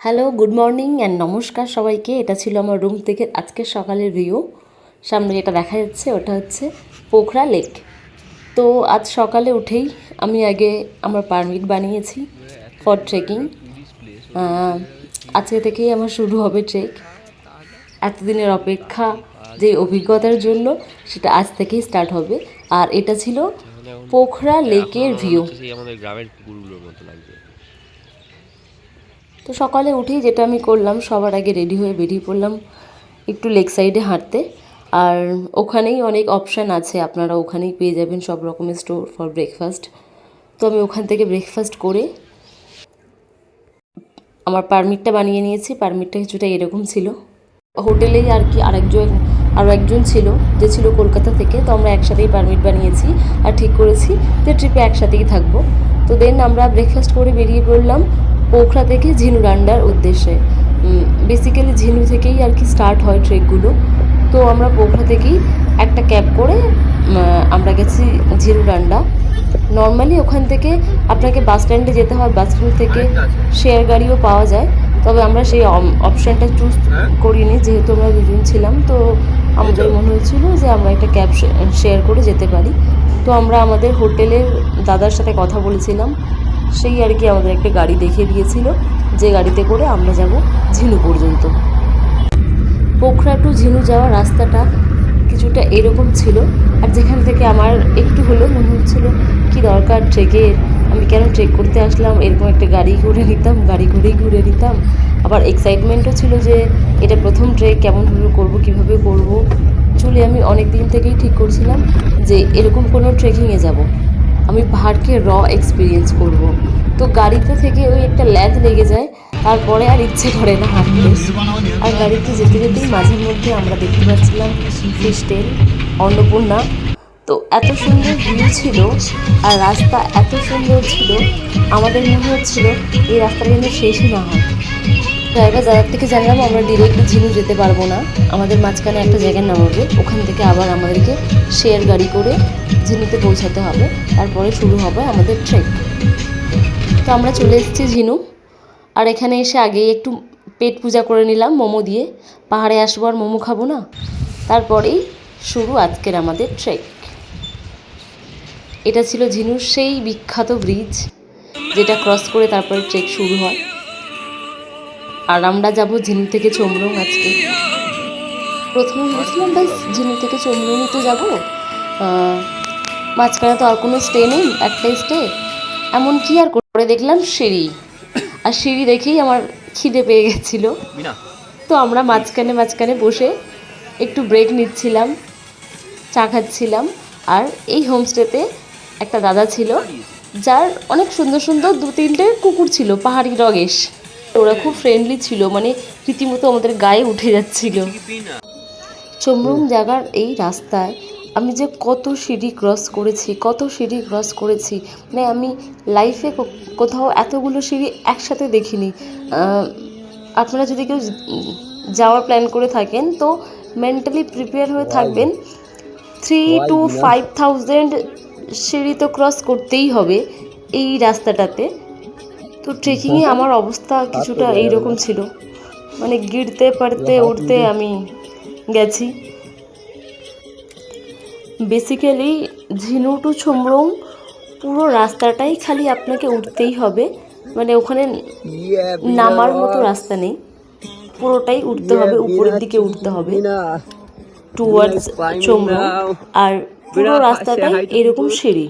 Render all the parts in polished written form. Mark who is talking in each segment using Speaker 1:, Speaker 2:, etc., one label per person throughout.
Speaker 1: Hello, good morning and নমস্কার সবাইকে। এটা ছিল আমার রুম থেকে আজকের সকালের ভিউ। সামনে যেটা দেখা যাচ্ছে ওটা হচ্ছে পোখরা লেক। তো আজ সকালে উঠেই আমি আগে আমার পারমিট বানিয়েছি ফর ট্রেকিং। আজকে থেকেই আমার শুরু হবে ট্রেক। এতদিনের অপেক্ষা যে অভিজ্ঞতার জন্য সেটা আজ থেকেই স্টার্ট হবে। আর এটা ছিল পোখরা লেকের ভিউ।
Speaker 2: আমাদের গ্রামের পুকুরগুলোর মতো লাগবে।
Speaker 1: তো সকালে উঠেই যেটা আমি করলাম, সবার আগে রেডি হয়ে বেরিয়ে পড়লাম একটু লেক সাইডে হাঁটতে। আর ওখানেই অনেক অপশান আছে, আপনারা ওখানেই পেয়ে যাবেন সব রকমের স্টোর ফর ব্রেকফাস্ট। তো আমি ওখান থেকে ব্রেকফাস্ট করে আমার পারমিটটা বানিয়ে নিয়েছি। পারমিটটা কিছুটা এরকম ছিল। হোটেলেই আর কি আরও একজন ছিল যে ছিল কলকাতা থেকে। তো আমরা একসাথেই পারমিট বানিয়েছি আর ঠিক করেছি যে ট্রিপে একসাথেই থাকবো। তো দেন আমরা ব্রেকফাস্ট করে বেরিয়ে পড়লাম পোখরা থেকে ঝিনুডান্ডার উদ্দেশ্যে। বেসিক্যালি ঝিনু থেকেই আর কি স্টার্ট হয় ট্রেকগুলো। তো আমরা পোখরা থেকেই একটা ক্যাব করে আমরা গেছি ঝিনুডান্ডা। নর্মালি ওখান থেকে আপনাকে বাস স্ট্যান্ডে যেতে হয়, বাস স্ট্যান্ড থেকে শেয়ার গাড়িও পাওয়া যায়। তবে আমরা সেই অপশানটা চুজ করিনি, যেহেতু আমরা দুজন ছিলাম। তো আমাদের মনে হয়েছিল যে আমরা একটা ক্যাব শেয়ার করে যেতে পারি। তো আমরা আমাদের হোটেলের দাদার সাথে কথা বলেছিলাম, সেই আর কি আমাদের একটা গাড়ি দেখিয়ে দিয়েছিল, যে গাড়িতে করে আমরা যাব ঝিনু পর্যন্ত। পোখরা টু ঝিনু যাওয়ার রাস্তাটা কিছুটা এরকম ছিল। আর যেখান থেকে আমার একটু হলেও মনে হচ্ছিলো কি দরকার ট্রেকের, আমি কেন ট্রেক করতে আসলাম, এরকম একটা গাড়ি করে নিতাম, গাড়ি করেই ঘুরে নিতাম। আবার এক্সাইটমেন্টও ছিল যে এটা প্রথম ট্রেক, কেমনভাবে করব, কিভাবে করব। অ্যাকচুয়ালি আমি অনেক দিন থেকেই ঠিক করছিলাম যে এরকম কোনো ট্রেকিংয়ে যাব, আমি পাহাড়কে এক্সপিরিয়েন্স করব। তো গাড়িতে থেকে ওই একটা ল্যাদ লেগে যায়, তারপরে আর ইচ্ছে করে না হাঁটতে। আর গাড়িতে যেতে যেতেই মাঝের মধ্যে আমরা দেখতে পাচ্ছিলাম ফিশটেল, অন্নপূর্ণা। তো এত সুন্দর ভিউ ছিল আর রাস্তা এত সুন্দর ছিল, আমাদের মনে হচ্ছিল এই রাস্তাটা যেন শেষই না হয়। ড্রাইভার দাদার থেকে জানলাম আমরা ডিরেক্টলি ঝিনু যেতে পারবো না, আমাদের মাঝখানে একটা জায়গায় নামাবে, ওখান থেকে আবার আমাদেরকে শেয়ার গাড়ি করে ঝিনুতে পৌঁছাতে হবে, তারপরে শুরু হবে আমাদের ট্রেক। তো আমরা চলে এসেছি ঝিনু। আর এখানে এসে আগেই একটু পেট পূজা করে নিলাম মোমো দিয়ে। পাহাড়ে আসবো আর মোমো খাবো না? তারপরেই শুরু আজকের আমাদের ট্রেক। এটা ছিল ঝিনুর সেই বিখ্যাত ব্রিজ, যেটা ক্রস করে তারপরে ট্রেক শুরু হয়। আর আমরা যাব ঝিনু থেকে চমরং আজকে। প্রথমে ভেবেছিলাম ব্যাস ঝিনু থেকে চমরংই তো যাবো, মাঝখানে তো আর কোনো স্টে নেই, একটাই স্টে। এমন কি আর করে দেখলাম সিঁড়ি, আর সিঁড়ি দেখেই আমার খিদে পেয়ে গেছিলো। তো আমরা মাঝখানে বসে একটু ব্রেক নিচ্ছিলাম, চা খাচ্ছিলাম। আর এই হোমস্টেতে একটা দাদা ছিল, যার অনেক সুন্দর সুন্দর 2-3টে কুকুর ছিল, পাহাড়ি ডগেশ। ওরা খুব ফ্রেন্ডলি ছিল, মানে রীতিমতো আমাদের গায়ে উঠে যাচ্ছিল। চমরং জায়গার এই রাস্তায় আমি যে কত সিঁড়ি ক্রস করেছি, মানে আমি লাইফে কোথাও এতগুলো সিঁড়ি একসাথে দেখিনি। আপনারা যদি কেউ যাওয়ার প্ল্যান করে থাকেন তো মেন্টালি প্রিপেয়ার হয়ে থাকবেন, 3 to 5,000 সিঁড়ি তো ক্রস করতেই হবে এই রাস্তাটাতে। তো ট্রেকিংয়ে আমার অবস্থা কিছুটা এইরকম ছিল, মানে গিরতে পারতে উঠতে আমি গেছি। বেসিক্যালি ঝিনু টু চমরং পুরো রাস্তাটাই খালি আপনাকে উঠতেই হবে, মানে ওখানে নামার মতো রাস্তা নেই, পুরোটাই উঠতে হবে, উপরের দিকে উঠতে হবে টুয়ার্ডস চমরং। আর পুরো রাস্তাটাই এরকম সিঁড়ি।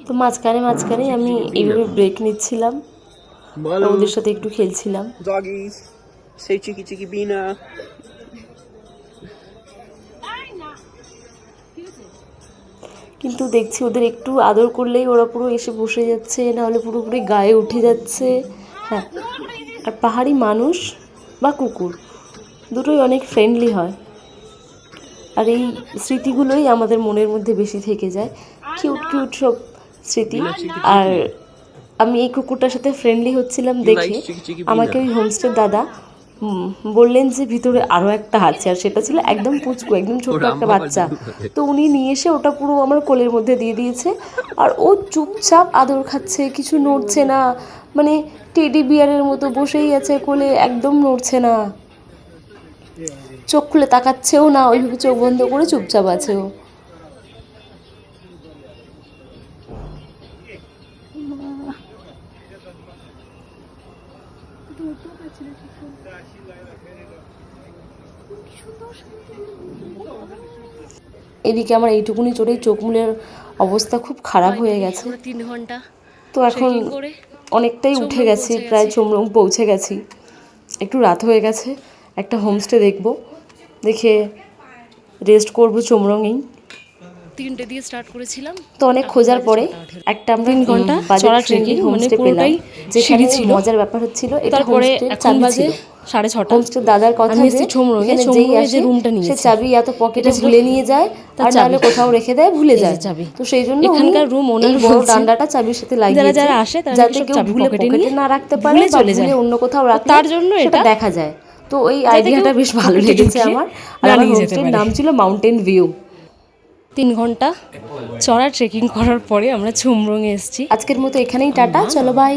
Speaker 1: তো মাঝখানে আমি এইভাবে ব্রেক নিচ্ছিলাম, ওদের সাথে একটু খেলছিলাম। কিন্তু দেখছি ওদের একটু আদর করলেই ওরা পুরো এসে বসে যাচ্ছে, নাহলে পুরোপুরি গায়ে উঠে যাচ্ছে। হ্যাঁ, আর পাহাড়ি মানুষ বা কুকুর দুটোই অনেক ফ্রেন্ডলি হয়। আর এই স্মৃতিগুলোই আমাদের মনের মধ্যে বেশি থেকে যায়, কিউট কিউট সব স্মৃতি। আর আমি এই কুকুরটার সাথে ফ্রেন্ডলি হচ্ছিলাম দেখে আমাকে ওই হোমস্টের দাদা বললেন যে ভিতরে আরও একটা আছে, আর সেটা ছিল একদম পুচকু, একদম ছোট্ট একটা বাচ্চা। তো উনি নিয়ে এসে ওটা পুরো আমার কোলের মধ্যে দিয়ে দিয়েছে, আর ও চুপচাপ আদর খাচ্ছে, কিছু নড়ছে না, মানে টেডি বিয়ারের মতো বসেই আছে কোলে, একদম নড়ছে না, চোখ খুলে তাকাচ্ছেও না, ওইভাবে চোখ বন্ধ করে চুপচাপ আছে ও। এদিকে আমার এইটুকুনি চোটেই চোখ মুলের অবস্থা খুব খারাপ হয়ে গেছে।
Speaker 3: 3 ঘন্টা
Speaker 1: তো এখন অনেকটাই উঠে গেছি, প্রায় চোমরং পৌঁছে গেছি। একটু রাত হয়ে গেছে, একটা হোমস্টে দেখবো, দেখে রেস্ট করবো চোমরঙেই।
Speaker 3: 3টে দিয়ে স্টার্ট করেছিলাম,
Speaker 1: তো অনেক খোঁজার পরে একটা আমরা
Speaker 3: 3 ঘন্টা
Speaker 1: বাজেট
Speaker 3: চড়া
Speaker 1: ফ্রেন্ডলি
Speaker 3: ট্রেকিং,
Speaker 1: হোমস্টে
Speaker 3: মানে
Speaker 1: পেলাম,
Speaker 3: পুরোটাই
Speaker 1: যেখানে
Speaker 3: সিঁড়ি ছিল।
Speaker 1: মজার ব্যাপার হচ্ছিল এটা
Speaker 3: তারপরে
Speaker 1: হোমস্টের
Speaker 3: এখন
Speaker 1: চাবি
Speaker 3: বাজে
Speaker 1: ছিল।
Speaker 3: 6:30।
Speaker 1: হোমস্টের দাদার কথা
Speaker 3: আমি
Speaker 1: যে
Speaker 3: এসেছি চোমরঙে,
Speaker 1: এখানে যেই
Speaker 3: চোমরঙে
Speaker 1: আসে
Speaker 3: যে রুমটা
Speaker 1: সে
Speaker 3: নিয়েছি
Speaker 1: চাবি এত পকেটে
Speaker 3: এটা ছিল
Speaker 1: ভুলে নিয়ে যায়,
Speaker 3: তার
Speaker 1: আর নাহলে
Speaker 3: চাবি।
Speaker 1: কোথাও রেখে দেয়, ভুলে
Speaker 3: এই যে
Speaker 1: যায়।
Speaker 3: চাবি।
Speaker 1: তো সেই জন্য
Speaker 3: এখানকার
Speaker 1: উনি
Speaker 3: room owner
Speaker 1: এই বড়
Speaker 3: বলছে,
Speaker 1: ডান্ডাটা চাবির সাথে লাগিয়েছে,
Speaker 3: যারা আসে তারা
Speaker 1: যাতে
Speaker 3: সব
Speaker 1: কেউ
Speaker 3: চাবি
Speaker 1: ভুলে
Speaker 3: পকেটে
Speaker 1: পকেটে
Speaker 3: নিয়ে
Speaker 1: না রাখতে পারে
Speaker 3: ভুলে
Speaker 1: বা
Speaker 3: চলে
Speaker 1: ভুলে
Speaker 3: যায়।
Speaker 1: অন্য কোথাও
Speaker 3: তো
Speaker 1: রাখলে
Speaker 3: তার জন্য
Speaker 1: সেটা
Speaker 3: এটা
Speaker 1: দেখা যায়। তো এই
Speaker 3: যাতে
Speaker 1: আইডিয়াটা
Speaker 3: কেউ
Speaker 1: বেশ ভালো
Speaker 3: পকেটে
Speaker 1: লেগেছে
Speaker 3: ঢুকিয়ে
Speaker 1: আমার। আর
Speaker 3: না
Speaker 1: আমার
Speaker 3: নিয়ে যেতে
Speaker 1: হোমস্টের
Speaker 3: পারে।
Speaker 1: নাম ছিল মাউন্টেন ভিউ।
Speaker 3: 3 ঘন্টা চড়া ট্রেকিং করার পরে আমরা চোমরঙে এসেছি।
Speaker 1: আজকের মতো এখানেই টাটা, চলো বাই।